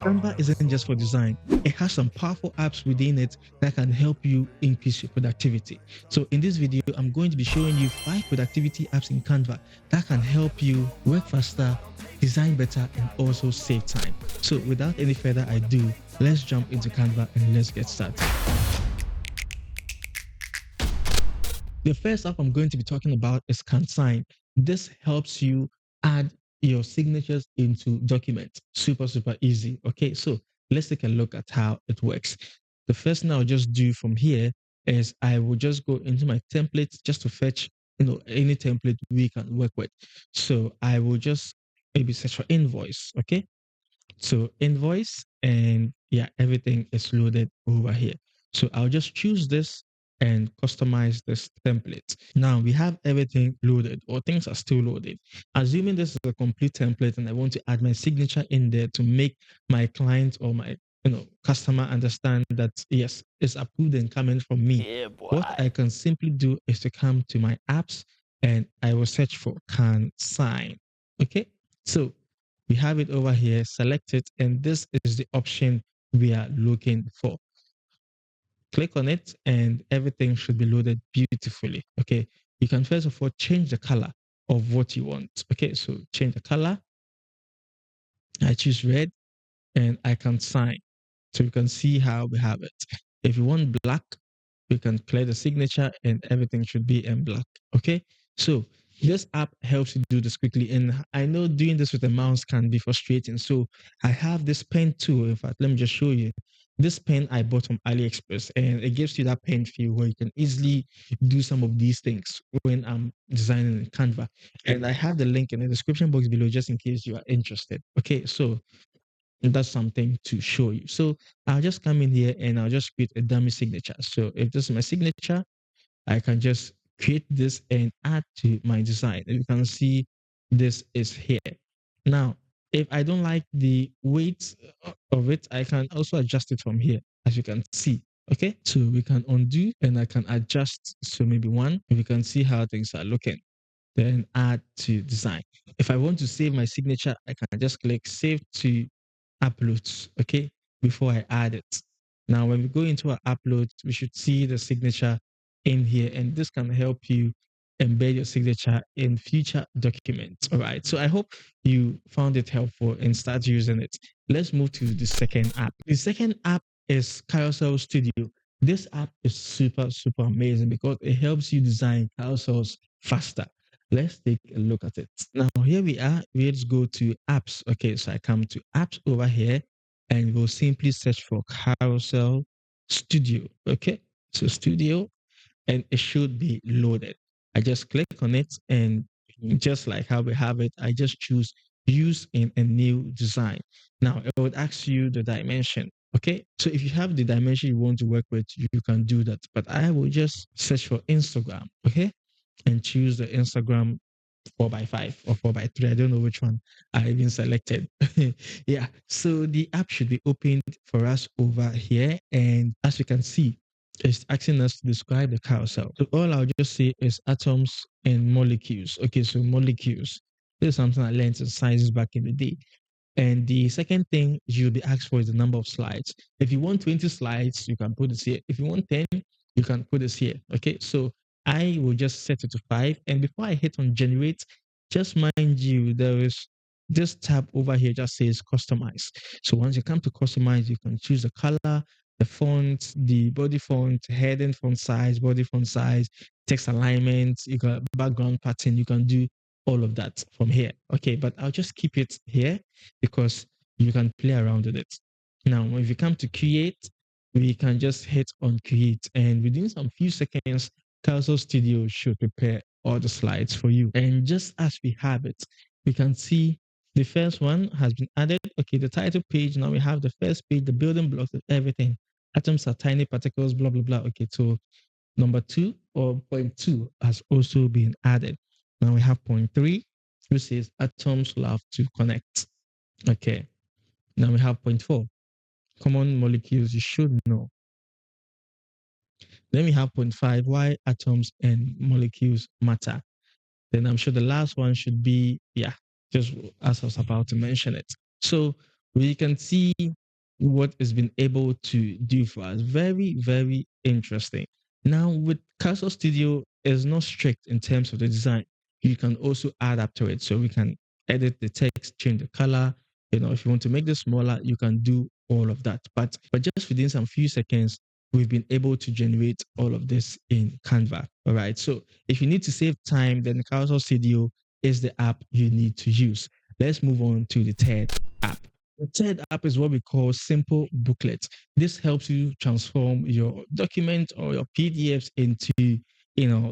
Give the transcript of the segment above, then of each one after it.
Canva isn't just for design. It has some powerful apps within it that can help you increase your productivity. So in this video, I'm going to be showing you 5 productivity apps in Canva that can help you work faster, design better, and also save time. So without any further ado, let's jump into Canva and let's get started. The first app I'm going to be talking about is CanSign. This helps you add your signatures into documents. Super, super easy. Okay, so let's take a look at how it works. The first thing I'll just do from here is I will just go into my templates just to fetch any template we can work with. So I will just maybe search for invoice. Okay, so invoice, and yeah, everything is loaded over here. So I'll just choose this and customize this template. Now we have everything loaded, or things are still loaded. Assuming this is a complete template and I want to add my signature in there to make my client or my customer understand that yes, it's approved and coming from me. Yeah, What boy. I can simply do is to come to my apps and I will search for CanSign. Okay, so we have it over here, select it, and this is the option we are looking for. Click on it and everything should be loaded beautifully. Okay, you can first of all change the color of what you want. Okay, so change the color. I choose red and I can sign. So you can see how we have it. If you want black, you can clear the signature and everything should be in black. Okay. So this app helps you do this quickly. And I know doing this with a mouse can be frustrating. So I have this pen too. In fact, let me just show you. This pen I bought from AliExpress and it gives you that pen feel where you can easily do some of these things when I'm designing in Canva. And I have the link in the description box below just in case you are interested. Okay. So that's something to show you. So I'll just come in here and I'll just create a dummy signature. So if this is my signature, I can just create this and add to my design. And you can see this is here. Now, if I don't like the weight of it, I can also adjust it from here, as you can see. Okay, so we can undo and I can adjust. So maybe one, and we can see how things are looking. Then add to design. If I want to save my signature, I can just click save to uploads, okay, before I add it. Now, when we go into our uploads, we should see the signature in here, and this can help you embed your signature in future documents. All right. So I hope you found it helpful and start using it. Let's move to the second app. The second app is Carousel Studio. This app is super, super amazing because it helps you design carousels faster. Let's take a look at it. Now, here we are. Let's go to apps. Okay, so I come to apps over here and we'll simply search for Carousel Studio. Okay, so Studio, and it should be loaded. I just click on it, and just like how we have it, I just choose use in a new design. Now, it would ask you the dimension. Okay, so if you have the dimension you want to work with, you can do that. But I will just search for Instagram. Okay, and choose the Instagram 4x5 or 4x3. I don't know which one I even selected. Yeah. So the app should be opened for us over here. And as you can see, it's asking us to describe the carousel. So all I'll just say is atoms and molecules. Okay, so molecules. This is something I learned in sciences back in the day. And the second thing you'll be asked for is the number of slides. If you want 20 slides, you can put this here. If you want 10, you can put this here. Okay, so I will just set it to 5. And before I hit on generate, just mind you, there is this tab over here just says customize. So once you come to customize, you can choose the color, the font, the body font, heading font size, body font size, text alignment, you got background pattern, you can do all of that from here. Okay, but I'll just keep it here because you can play around with it. Now, if you come to create, we can just hit on create, and within some few seconds, Carousel Studio should prepare all the slides for you. And just as we have it, we can see the first one has been added. Okay, the title page. Now we have the first page, the building blocks of everything. Atoms are tiny particles, blah, blah, blah. Okay, so number 2 or point 2 has also been added. Now we have point 3, which says atoms love to connect. Okay. Now we have point 4, common molecules you should know. Then we have point 5, why atoms and molecules matter. Then I'm sure the last one should be, yeah, just as I was about to mention it. So we can see what it's been able to do for us. Very, very interesting. Now, with Castle Studio, it's not strict in terms of the design. You can also add up to it. So we can edit the text, change the color. If you want to make this smaller, you can do all of that. But just within some few seconds, we've been able to generate all of this in Canva. All right. So if you need to save time, then Castle Studio is the app you need to use. Let's move on to the third app. The third app is what we call Simple Booklet. This helps you transform your document or your PDFs into,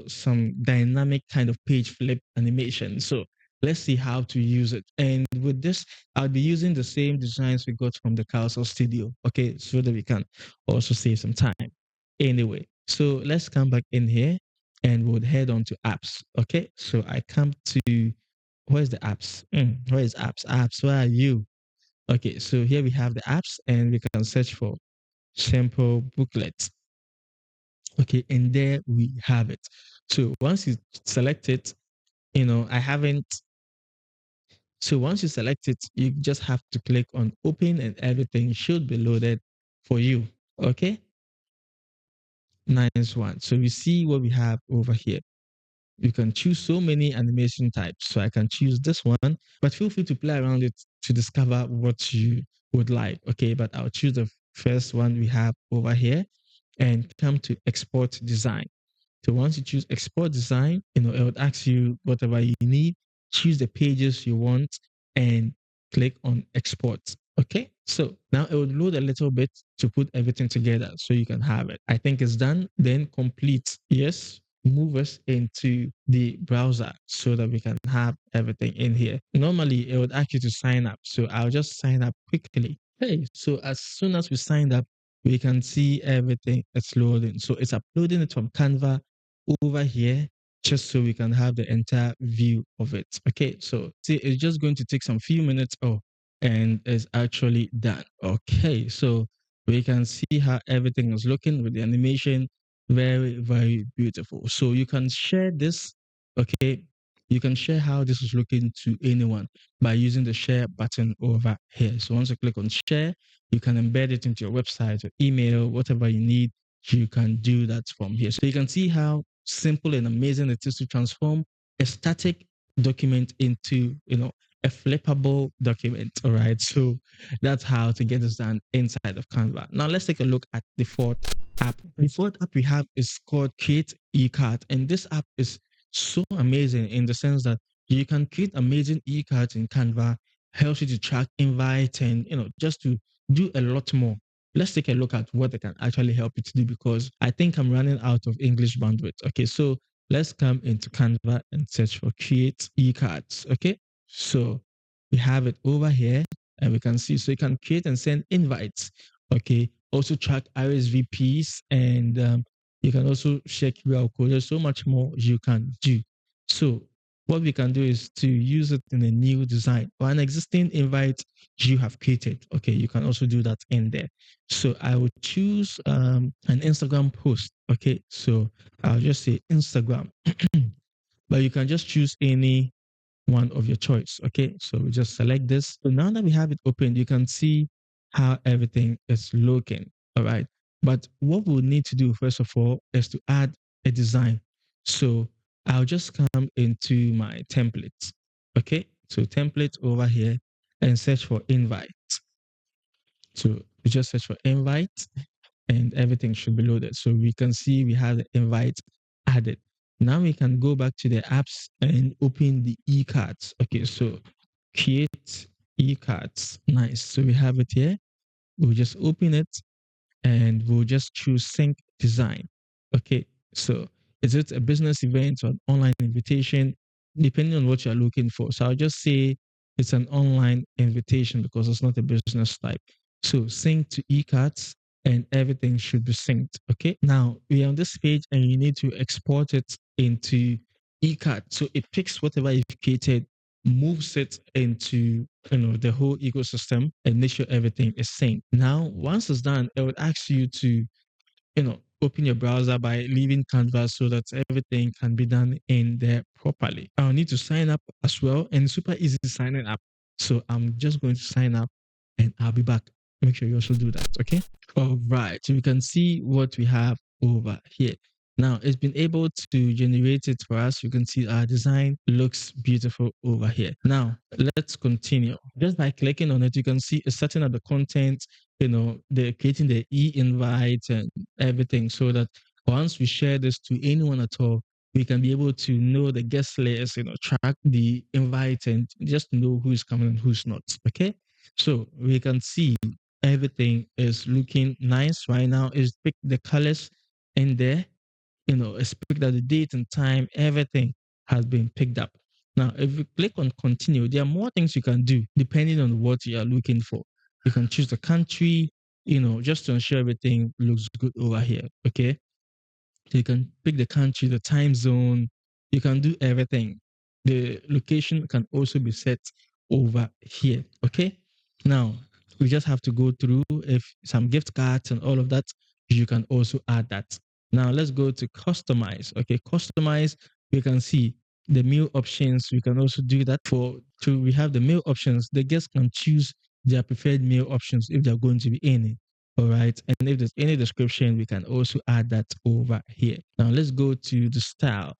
some dynamic kind of page flip animation. So let's see how to use it. And with this, I'll be using the same designs we got from the Carousel Studio, okay, so that we can also save some time. Anyway, so let's come back in here and we'll head on to apps, okay? So I come to, where's the apps? Where is apps? Apps, where are you? Okay, so here we have the apps and we can search for Simple Booklet. Okay, and there we have it. So once you select it, I haven't. So once you select it, you just have to click on open and everything should be loaded for you. Okay, nice one. So we see what we have over here. You can choose so many animation types. So I can choose this one, but feel free to play around it to discover what you would like. Okay, but I'll choose the first one we have over here and come to export design. So once you choose export design, it would ask you whatever you need, choose the pages you want, and click on export. Okay. So now it would load a little bit to put everything together so you can have it. I think it's done. Then complete. Yes. Move us into the browser so that we can have everything in here. Normally, it would ask you to sign up. So I'll just sign up quickly. Hey, so as soon as we signed up, we can see everything it's loading. So it's uploading it from Canva over here just so we can have the entire view of it. Okay, so see, it's just going to take some few minutes. Oh, and it's actually done. Okay, so we can see how everything is looking with the animation. Very, very beautiful. So you can share this. Okay, you can share how this is looking to anyone by using the share button over here. So once you click on share, you can embed it into your website or email, whatever you need. You can do that from here. So you can see how simple and amazing it is to transform a static document into, a flippable document. All right. So that's how to get this done inside of Canva. Now let's take a look at the fourth app. The fourth app we have is called Create eCard. And this app is so amazing in the sense that you can create amazing e-cards in Canva, helps you to track invite and just to do a lot more. Let's take a look at what they can actually help you to do because I think I'm running out of English bandwidth. Okay, so let's come into Canva and search for create e-cards. Okay, so we have it over here and we can see so you can create and send invites. Okay, also track RSVPs and you can also share QR code. There's so much more you can do. So what we can do is to use it in a new design or an existing invite you have created. Okay, you can also do that in there. So I would choose an Instagram post. Okay, so I'll just say Instagram, but you can just choose any one of your choice. Okay, so we just select this. So now that we have it open, you can see how everything is looking. All right, but what we'll need to do first of all is to add a design. So I'll just come into my templates. Okay, so template over here and search for invite. So we just search for invite and everything should be loaded. So we can see we have the invite added. Now we can go back to the apps and open the e-cards. Okay, so create e-cards. Nice. So we have it here. We'll just open it and we'll just choose sync design. Okay, so is it a business event or an online invitation? Depending on what you're looking for. So I'll just say it's an online invitation because it's not a business type. So sync to eCards and everything should be synced. Okay, now we're on this page and you need to export it into eCard. So it picks whatever you've created, moves it into the whole ecosystem and make sure everything is synced. Now, once it's done, it would ask you to open your browser by leaving Canvas so that everything can be done in there properly. I'll need to sign up as well and super easy signing up. So I'm just going to sign up and I'll be back. Make sure you also do that, okay? All right, so you can see what we have over here. Now it's been able to generate it for us. You can see our design looks beautiful over here. Now let's continue. Just by clicking on it, you can see it's setting up the content, they're creating the e-invite and everything so that once we share this to anyone at all, we can be able to know the guest list, track the invite and just know who's coming and who's not. Okay. So we can see everything is looking nice right now. Is pick the colors in there, it's picked at the date and time, everything has been picked up. Now, if you click on continue, there are more things you can do depending on what you are looking for. You can choose the country, just to ensure everything looks good over here. Okay. You can pick the country, the time zone. You can do everything. The location can also be set over here. Okay. Now, we just have to go through if some gift cards and all of that, you can also add that. Now, let's go to customize. Okay. Customize, we can see the meal options. We can also do that we have the meal options. The guests can choose their preferred meal options if they're going to be any. All right. And if there's any description, we can also add that over here. Now let's go to the style.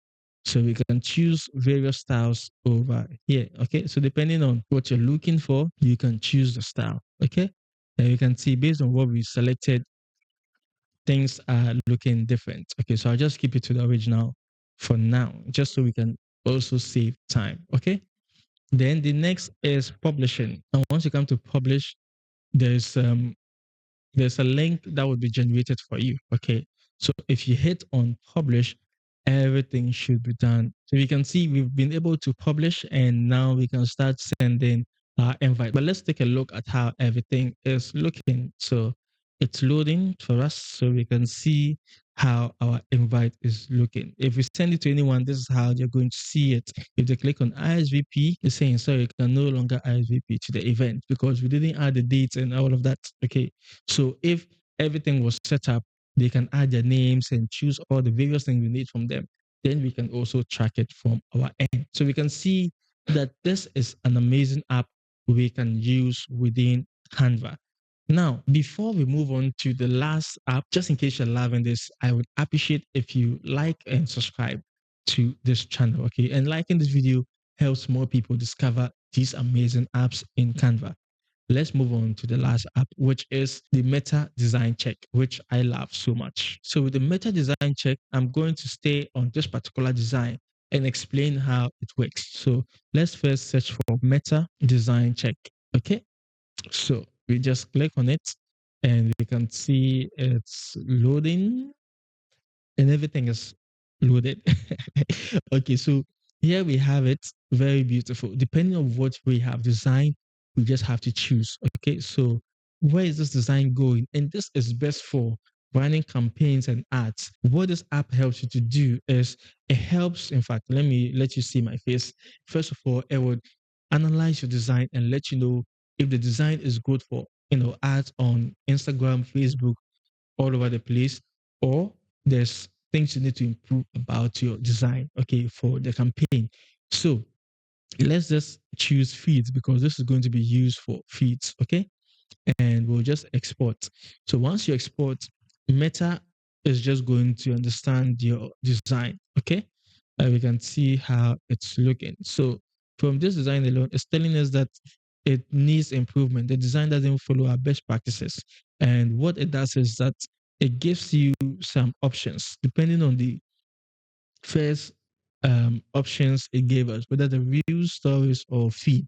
So we can choose various styles over here. Okay. So depending on what you're looking for, you can choose the style. Okay. And you can see based on what we selected, things are looking different. Okay. So I'll just keep it to the original for now, just so we can also save time. Okay. Then the next is publishing. And once you come to publish, there's there's a link that will be generated for you. Okay. So if you hit on publish, everything should be done. So you can see we've been able to publish and now we can start sending our invite. But let's take a look at how everything is looking. So it's loading for us so we can see how our invite is looking. If we send it to anyone, this is how you're going to see it. If they click on ISVP, it's saying, sorry, you can no longer ISVP to the event because we didn't add the dates and all of that. Okay. So if everything was set up, they can add their names and choose all the various things we need from them. Then we can also track it from our end. So we can see that this is an amazing app we can use within Canva. Now, before we move on to the last app, just in case you're loving this, I would appreciate if you like and subscribe to this channel, okay? And liking this video helps more people discover these amazing apps in Canva. Let's move on to the last app, which is the meta design check, which I love so much. So with the meta design check, I'm going to stay on this particular design and explain how it works. So let's first search for meta design check. Okay. So we just click on it and we can see it's loading and everything is loaded. Okay, so here we have it, very beautiful. Depending on what we have designed, we just have to choose. Okay, so where is this design going? And this is best for running campaigns and ads. What this app helps you to do is it helps, in fact, let me let you see my face. First of all, it would analyze your design and let you know if the design is good for ads on Instagram, Facebook, all over the place, or there's things you need to improve about your design, okay, for the campaign. So let's just choose feeds because this is going to be used for feeds, okay? And we'll just export. So once you export, Meta is just going to understand your design, okay? And we can see how it's looking. So from this design alone, it's telling us that it needs improvement. The design doesn't follow our best practices. And what it does is that it gives you some options depending on the first options it gave us, whether the views, stories, or feed.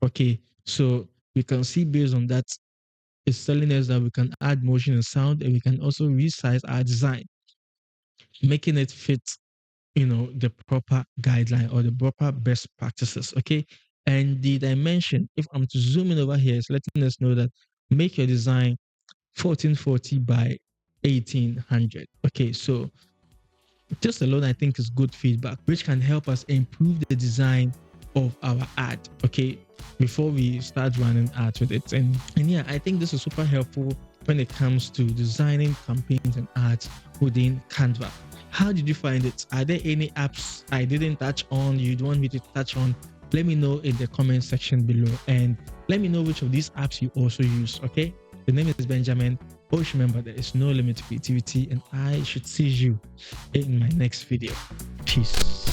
Okay, so we can see based on that, it's telling us that we can add motion and sound, and we can also resize our design, making it fit, the proper guideline or the proper best practices. Okay, and the dimension. If I'm to zoom in over here, it's letting us know that make your design 1440 by 1800. Okay, so just alone, I think is good feedback, which can help us improve the design of our ad. Okay, before we start running ads with it, and yeah, I think this is super helpful when it comes to designing campaigns and ads within Canva. How did you find it? Are there any apps I didn't touch on you'd want me to touch on Let me know in the comment section below, and let me know which of these apps you also use. Okay, the name is Benjamin. Always remember, there is no limit to creativity, and I should see you in my next video. Peace.